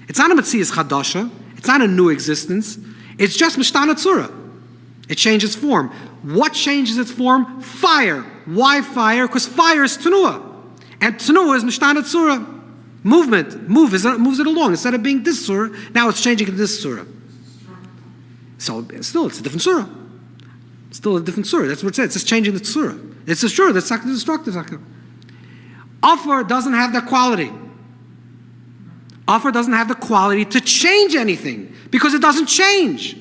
It's not a metzias chadasha. It's not a new existence. It's just mishtana tzura. It changes form. What changes its form? Fire. Why fire? Because fire is tenua, and tenua is mishtana tzura. Movement, moves it along. Instead of being this surah, now it's changing to this surah. So still, it's a different surah. Still a different surah. That's what it says. It's just changing the surah. It's a surah that's destructive. Afar doesn't have that quality. Afar doesn't have the quality to change anything because it doesn't change.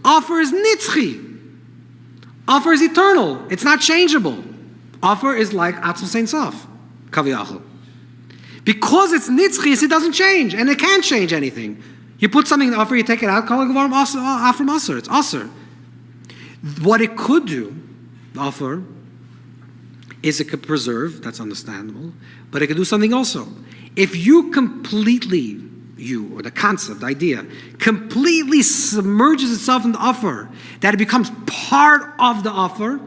Afar is nitzchi. Afar is eternal. It's not changeable. Afar is like Atzmos Ein Sof, kaviyachol. Because it's nitzchis, it doesn't change, and it can't change anything. You put something in the Afar, you take it out, call it Afar Asr. It's Asr. What it could do, the Afar, is it could preserve, that's understandable, but it could do something also. If you completely, or the concept, the idea, completely submerges itself in the Afar, that it becomes part of the Afar,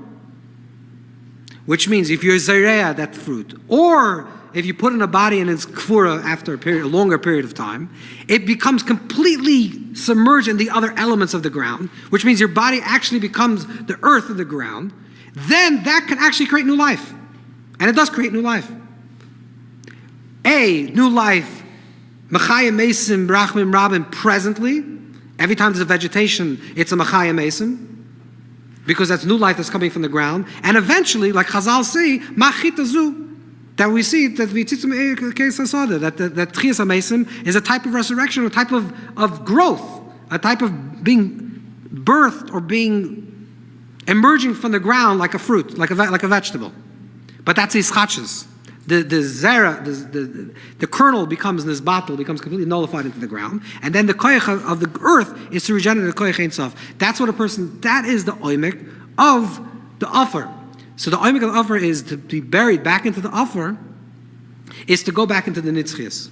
which means if you're Zareya, that fruit, or if you put in a body and it's kfura after a longer period of time, it becomes completely submerged in the other elements of the ground, which means your body actually becomes the earth of the ground, then that can actually create new life. And it does create new life. New life, Machaya Mesim, Brachmim Rabin, presently, every time there's a vegetation, it's a Machaya Mesim, because that's new life that's coming from the ground. And eventually, like Chazal say, Machitazu, that we see that Tchias HaMesim is a type of resurrection, a type of growth, a type of being birthed or being emerging from the ground like a fruit, like a vegetable. But that's ischachas. The zera, the kernel becomes this bottle, becomes completely nullified into the ground, and then the koyach of the earth is to regenerate the koyach ein sof. That's what that is the oimik of the offer. So the oimik of the offer is to be buried back into the offer, is to go back into the nitzchias,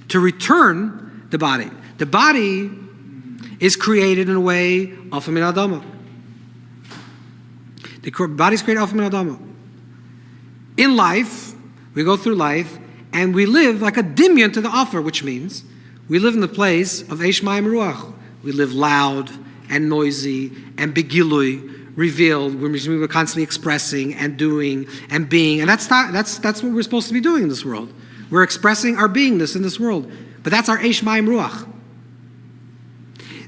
to return the body. The body is created in a way of min adama. The body is created of min adama. In life, we go through life, and we live like a dimyan to the offer, which means we live in the place of Eish Mayim Ruach. We live loud and noisy and begilui, revealed. We're constantly expressing and doing and being, and that's what we're supposed to be doing in this world. We're expressing our beingness in this world, but that's our Eish Mayim Ruach.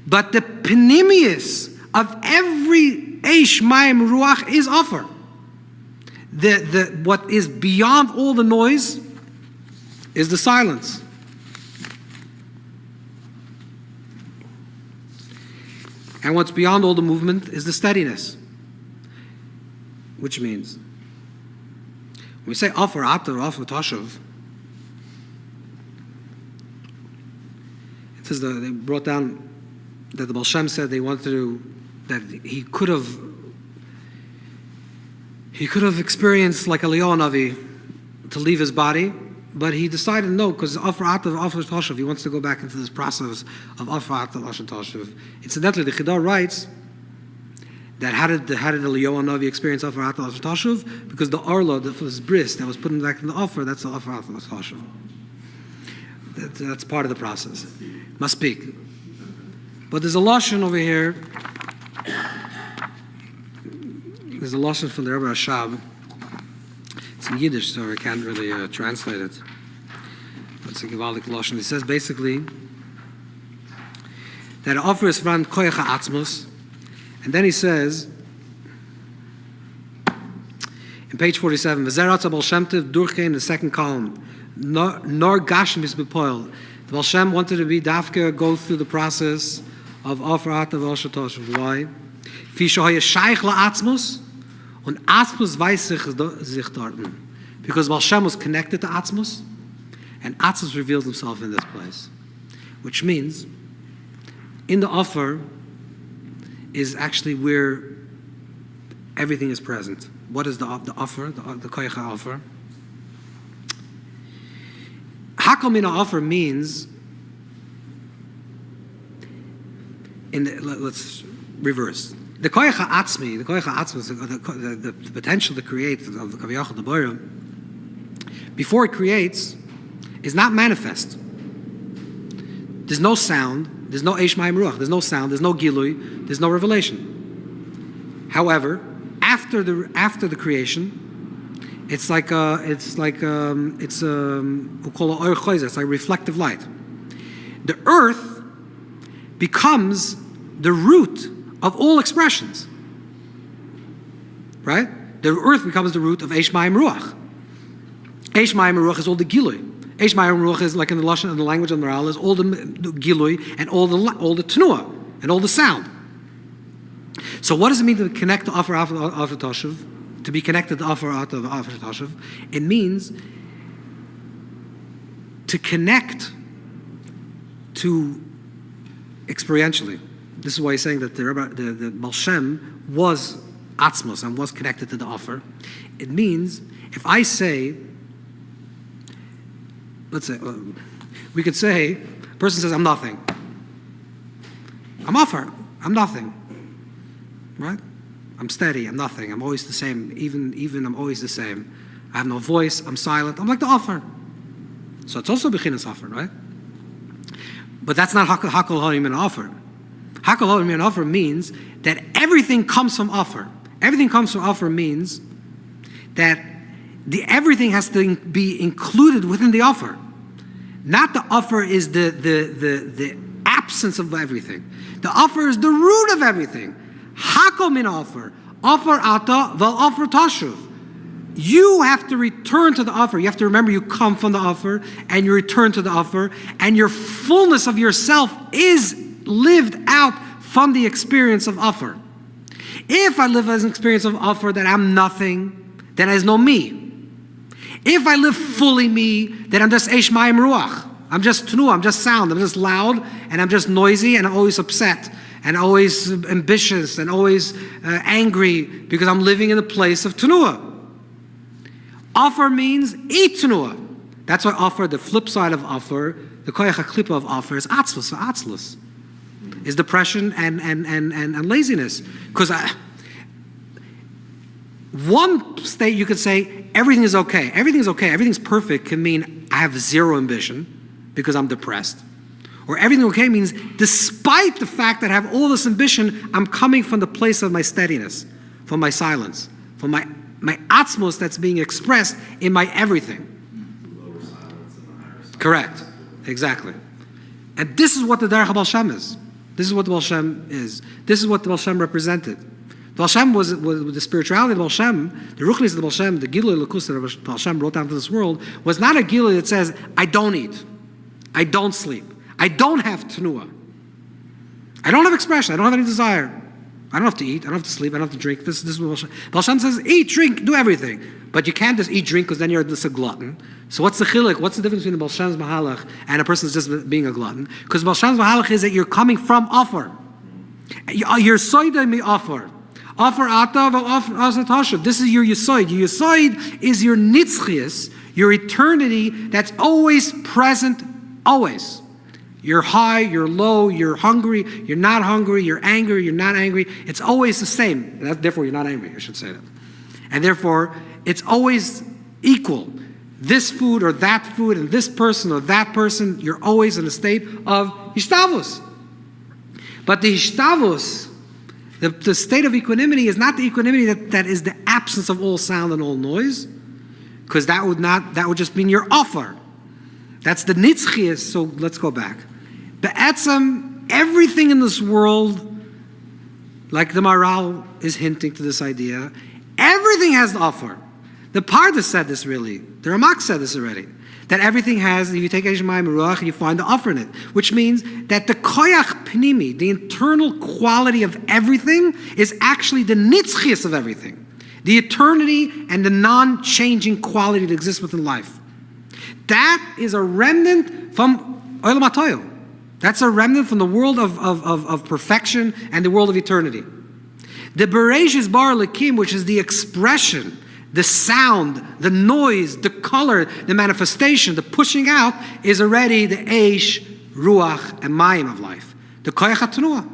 But the penimius of every Eish Mayim Ruach is offer. What is beyond all the noise is the silence. And what's beyond all the movement is the steadiness. Which means, when we say offer atar, offer tashuv, it says they brought down that the Baal Shem said they wanted to, that he could have experienced like Eliyahu Navi to leave his body, but he decided no, because offer atav, offer tashuv, he wants to go back into this process of offer atav, offer tashuv. Incidentally, the Chidar writes that how did Eliyahu Navi experience offer atav, offer tashuv? Because the arla, this bris that was put back in the offer, that's the offer atav, offer tashuv. That's part of the process. Must speak. But there's a lashon over here. There's a lashon from the Rebbe Rashab. It's in Yiddish, so I can't really translate it. But it's a gewaldig lashon. He says basically that an offer is from koyach ha'atzmos, and then he says in page 47, V'zeratz Baal Shem Tov durchgehen in the second column, nor gashem is bepoil. The Baal Shem wanted to be dafka, go through the process of offer atav offer tashuv. Why? Fi shoye shaykh la'atzmos. Und Atzmus weiß sich dort. Because Baal Shem was connected to Atzmus, and Atzmus reveals himself in this place. Which means, in the offer is actually where everything is present. What is the offer, the koyach offer? Hakol min offer means, let's reverse. The koyach ha'atzmi, the potential to create of the kaviyachal Deborah, before it creates, is not manifest. There's no sound, there's no eish mayim ruach, there's no sound, there's no gilui, there's no revelation. However, after the creation, it's like it's like reflective light. The earth becomes the root of all expressions, right? The earth becomes the root of Eish Mayim Ruach. Eish Mayim Ruach is all the Gilui. Eish Mayim Ruach is like in the lashon, in the language of the Maral, is all the Gilui and all the Tenua and all the sound. So what does it mean to connect to offer tashuv? To be connected to offer tashuv? It means to connect to experientially. This is why he's saying that the Baal Shem was atzmos and was connected to the offer. It means if I say, let's say, we could say, a person says, I'm nothing. I'm offer, I'm nothing. Right? I'm steady, I'm nothing, I'm always the same, even I'm always the same. I have no voice, I'm silent, I'm like the offer. So it's also bechinas offer, right? But that's not hakol ha'im and offer. Hakol ha'im and offer means that everything comes from offer. Everything comes from offer means that everything has to be included within the offer. Not the offer is the absence of everything. The offer is the root of everything. Hakol min offer. Offer ata val offer tashuv. You have to return to the offer. You have to remember you come from the offer and you return to the offer, and your fullness of yourself is lived out from the experience of offer. If I live as an experience of offer that I'm nothing, then there's no me. If I live fully me, then I'm just Eish Mayim Ruach. I'm just Tnuah, I'm just sound, I'm just loud, and I'm just noisy, and I'm always upset, and always ambitious, and always angry, because I'm living in the place of Tnuah. Offer means Tnuah. That's why offer, the flip side of offer, the koyach haklipa of offer, is atzlus. So atzlus is depression and laziness. Because one state you could say everything is okay. Everything is okay. Everything's perfect can mean I have zero ambition because I'm depressed. Or everything okay means despite the fact that I have all this ambition, I'm coming from the place of my steadiness, from my silence, from my atzmos that's being expressed in my everything. Correct. Exactly. And this is what the Derech Baal Shem is. This is what the Baal Shem is. This is what the Baal Shem represented. The Baal Shem was the spirituality of the Baal Shem, the Ruchnis of the Baal Shem, the Gilui L'kus that the Baal Shem brought down to this world, was not a Gilui that says, I don't eat, I don't sleep, I don't have Tnuah, I don't have expression, I don't have any desire. I don't have to eat, I don't have to sleep, I don't have to drink. This is what Baal Shem says, eat, drink, do everything. But you can't just eat, drink, because then you're just a glutton. So what's the chilek? What's the difference between the Baal Shem's mahalach and a person that's just being a glutton? Because Baal Shem's mahalach is that you're coming from offer. You're soida mi offer. Offer atav offer tashav. This is your yisoid. Your yisoid is your nitzchias, your eternity that's always present, always. You're high, you're low, you're hungry, you're not hungry, you're angry, you're not angry. It's always the same. Therefore, you're not angry, I should say that. And therefore, it's always equal. This food or that food and this person or that person, you're always in a state of hishtavus. But the hishtavus, the state of equanimity, is not the equanimity that is the absence of all sound and all noise, because that would just mean your offer. That's the nitzchias. So let's go back. Be'etzem, everything in this world, like the Maral is hinting to this idea, everything has the offer. The Pardes said this really. The Ramak said this already. That everything has, if you take Eish Mayim Ruach, you find the offer in it. Which means that the koyach pnimi, the internal quality of everything, is actually the nitzchias of everything. The eternity and the non-changing quality that exists within life. That is a remnant from Olam HaToyo. That's a remnant from the world of perfection and the world of eternity. The Bereishis Bar Lekim, which is the expression, the sound, the noise, the color, the manifestation, the pushing out, is already the Eish, Ruach, and Mayim of life. The Koyach HaTnuah.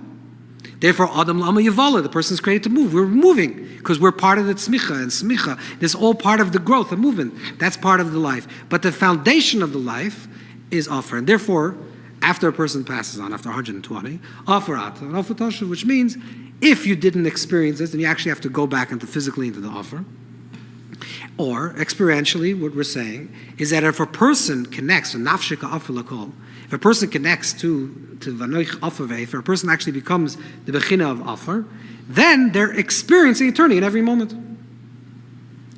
Therefore, Adam Lama Yavala, the person is created to move. We're moving because we're part of the tzmicha, and smicha. This is all part of the growth, the movement. That's part of the life. But the foundation of the life is offer. And therefore, after a person passes on, after 120, offer ata, and offer tashuv, which means if you didn't experience this, then you actually have to go back physically into the offer. Or, experientially, what we're saying is that if a person connects, if a person connects to Vanoich Afaveh, if a person actually becomes the Bechina of Afar, then they're experiencing eternity in every moment.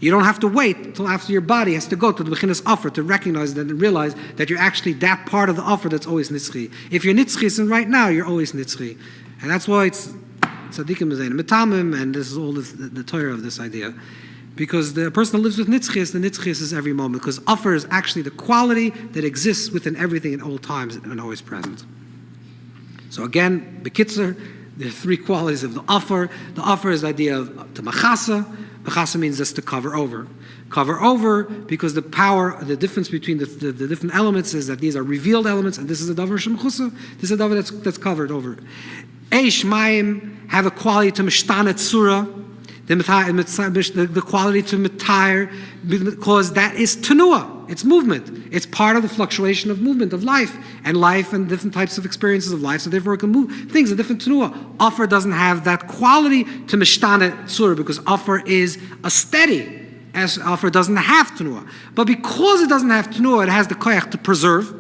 You don't have to wait until after your body has to go to the Bechinas Afar to recognize that and realize that you're actually that part of the offer that's always Nitzchi. If you're Nitzchi, and right now you're always Nitzchi. And that's why it's Tzadikim Mezayin Metamim, and this is all the Torah of this idea. Because the person that lives with Nitzchias, the Nitzchias is every moment. Because offer is actually the quality that exists within everything at all times and always present. So again, Bekitzer, there are three qualities of the offer. The offer is the idea of the machasa. Machasa means just to cover over. Cover over because the power, the difference between the different elements is that these are revealed elements, and this is a davar shemchusa. This is a davar that's covered over. Eish Mayim have a quality to mishtanet surah. The quality to mitayr, because that is tenuah, it's movement. It's part of the fluctuation of movement of life and different types of experiences of life, so therefore it can move things in different tenuah. Offer doesn't have that quality to mishtanet surah, because offer is a steady, as offer doesn't have tenuah. But because it doesn't have tenuah, it has the koyach to preserve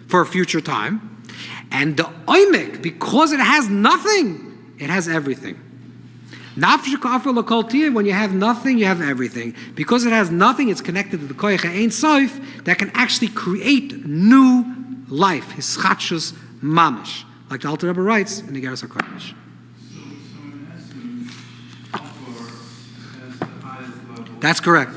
for a future time. And the oimek, because it has nothing, it has everything. Nafshika afar l'kol tiyah, when you have nothing, you have everything. Because it has nothing, it's connected to the koyach ein sof that can actually create new life. Hischatshus mamish. Like the Alter Rebbe writes in the Geras HaKodesh. So in essence, offer has the highest level. That's correct.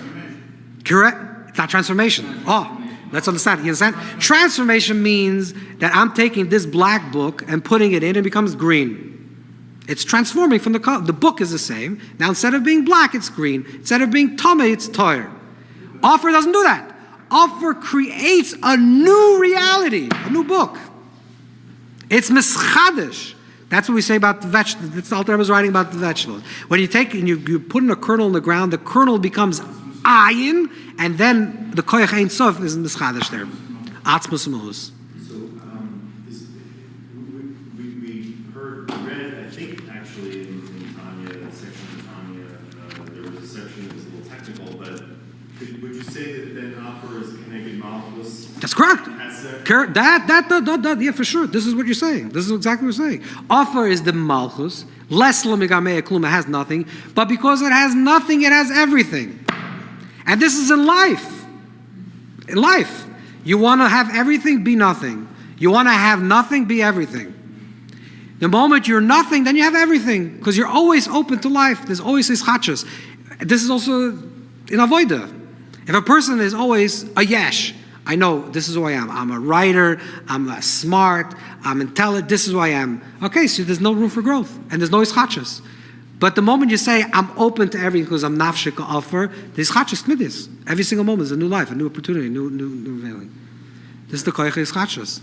Correct? It's not transformation. Oh, let's understand. You understand? Transformation means that I'm taking this black book and putting it in, and it becomes green. It's transforming from the color. The book is the same. Now instead of being black, it's green. Instead of being tamei, it's toyer. Offer doesn't do that. Offer creates a new reality, a new book. It's mischadish. That's what we say about the vegetables. That's the Alter Rebbe was writing about the vegetables. When you take and you put in a kernel in the ground, the kernel becomes ayin, and then the koyach ein sof is mischadish there. Atzmus mohus. So we read, I think actually in Tanya, that section of Tanya, there was a section that was a little technical, but would you say that then offer is connected malchus? That's correct. That, yeah, for sure. This is what you're saying. This is exactly what you're saying. Offer is the malchus. Less l'migamei klum, it has nothing. But because it has nothing, it has everything. And this is in life. In life. You want to have everything, be nothing. You want to have nothing, be everything. The moment you're nothing, then you have everything. Because you're always open to life. There's always this chachas. This is also in avodah. If a person is always a yesh, I know this is who I am. I'm a writer, I'm smart, I'm intelligent, this is who I am. Okay, so there's no room for growth, and there's no ischachas. But the moment you say, I'm open to everything because I'm nafshika offer, there's ischachas midis. Every single moment is a new life, a new opportunity, new veiling. This is the koyach ischachas.